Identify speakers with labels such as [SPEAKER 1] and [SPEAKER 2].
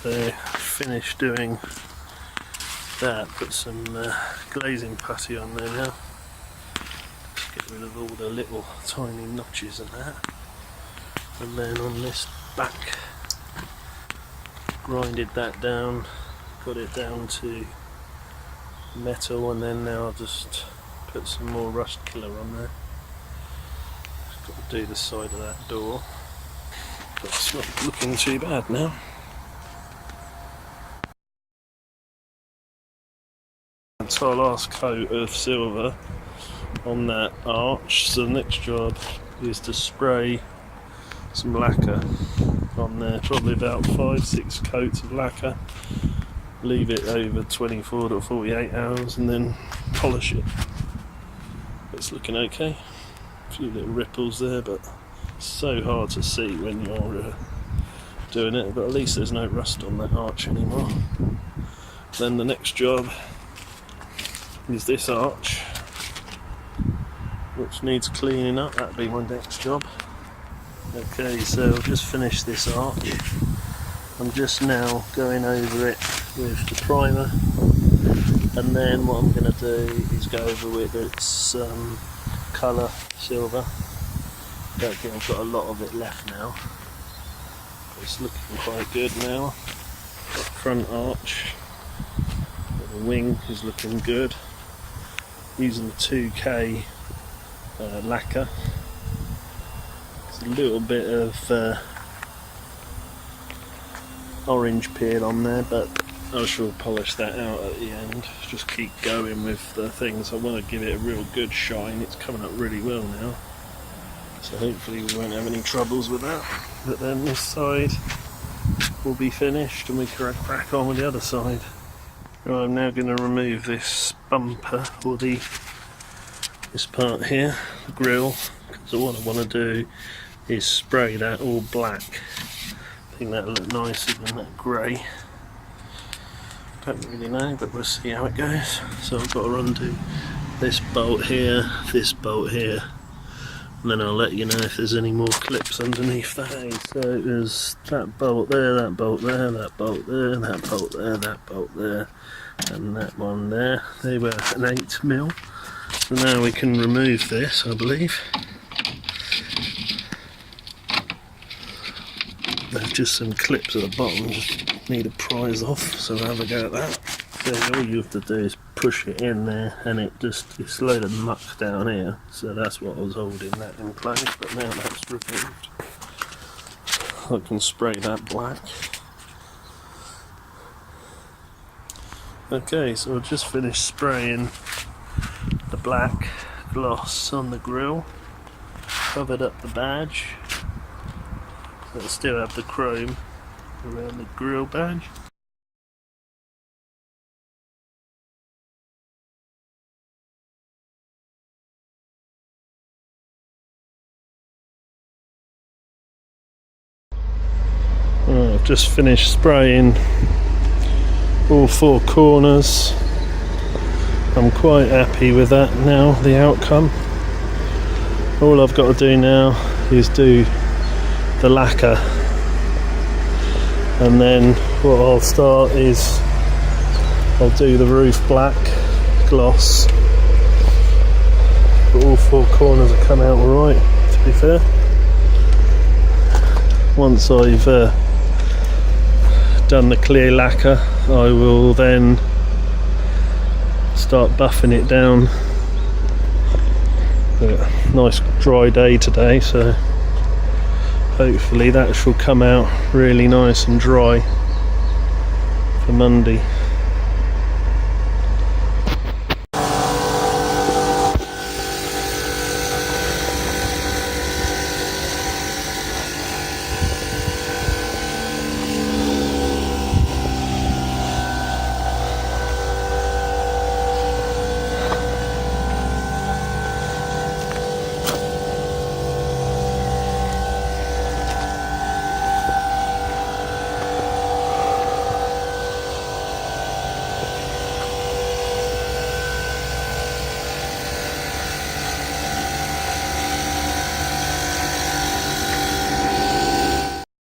[SPEAKER 1] So finished doing that, put some glazing putty on there now. Just get rid of all the little tiny notches and that. And then on this back, grinded that down, got it down to metal, and then now I'll just put some more rust killer on there. Just got to do the side of that door. But it's not looking too bad now. So our last coat of silver on that arch, so the next job is to spray some lacquer on there, probably about 5-6 coats of lacquer, leave it over 24 to 48 hours and then polish it. It's looking okay, a few little ripples there, but it's so hard to see when you're doing it, but at least there's no rust on that arch anymore. Then the next job is this arch, which needs cleaning up. That'll be my next job. Okay, so I've just finished this arch. I'm just now going over it with the primer, and then what I'm going to do is go over with its colour silver. Don't think I've got a lot of it left now. It's looking quite good now. Front arch, the wing is looking good. Using the 2K lacquer. There's a little bit of orange peel on there, but I shall polish that out at the end. Just keep going with the things. I want to give it a real good shine. It's coming up really well now, so hopefully we won't have any troubles with that. But then this side will be finished and we can crack on with the other side. Right, I'm now going to remove this bumper, or this part here, the grille, because what I want to do is spray that all black. I think that'll look nicer than that grey. Don't really know, but we'll see how it goes. So I've got to undo this bolt here, and then I'll let you know if there's any more clips underneath that. So there's that bolt there, that bolt there, that bolt there, that bolt there, that bolt there, and that one there. They were an 8mm. So now we can remove this, I believe. There's just some clips at the bottom, just need to prise off, so we'll have a go at that. So all you have to do is push it in there, and it's a load of muck down here, so that's what was holding that in place, but now that's removed. I can spray that black. Okay, so I've just finished spraying the black gloss on the grille, covered up the badge, so it'll still have the chrome around the grille badge. I've just finished spraying all 4 corners. I'm quite happy with that now, the outcome. All I've got to do now is do the lacquer, and then what I'll start is I'll do the roof black gloss, but all 4 corners have come out alright, to be fair. Once I've done the clear lacquer, I will then start buffing it down. Nice dry day today, so hopefully that shall come out really nice and dry for Monday.